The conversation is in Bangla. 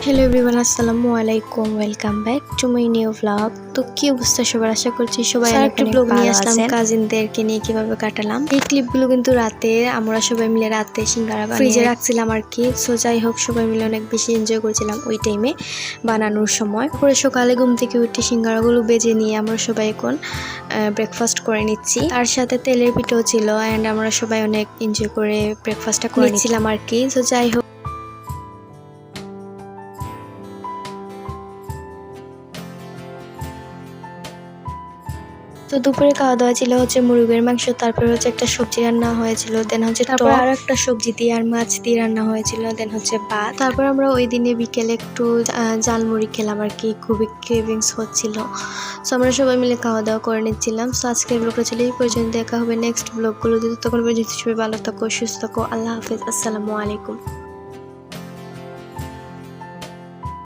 হ্যালো এভরিওয়ান, আসসালামু আলাইকুম। Welcome back to my new blog. তো কি অবস্থা সবার, আশা করছি সবাই একটা ব্লগ নিয়ে আসলাম কাজিনদেরকে নিয়ে কিভাবে কাটালাম। এই ক্লিপগুলো কিন্তু রাতে আমরা সবাই মিলে রাতে সিঙ্গারা ফ্রিজে রাখছিলাম আর কি। সো যাই হোক, সবাই মিলে অনেক বেশি এনজয় করছিলাম ওই টাইমে বানানোর সময়। পরে সকালে ঘুম থেকে উঠে সিঙ্গারাগুলো বেজে নিয়ে আমরা সবাই এখন ব্রেকফাস্ট করে নিচ্ছি। তার সাথে তেলের পিঠাও ছিল অ্যান্ড আমরা সবাই অনেক এনজয় করে ব্রেকফাস্টটা করে নিচ্ছিলাম আর কি। সো যাই হোক, তো দুপুরে খাওয়া দাওয়া ছিল হচ্ছে মুরগির মাংস, তারপরে হচ্ছে একটা সবজি রান্না হয়েছিল, দেন হচ্ছে তারপর আর একটা সবজি দিয়ে আর মাছ দিয়ে রান্না হয়েছিল, দেন হচ্ছে ভাত। তারপর আমরা ওই দিনে বিকেলে একটু জালমুড়ি খেলাম আর কি, খুবই ক্রেভিংস হচ্ছিল। সো আমরা সবাই মিলে খাওয়া দাওয়া করে নিচ্ছিলাম। সো আজকের ব্লগটা ছিল এই পর্যন্ত, দেখা হবে নেক্সট ব্লগগুলো। তখন পর্যন্ত সবাই ভালো থাকো, সুস্থ থাকো। আল্লাহ হাফেজ, আসসালামু আলাইকুম।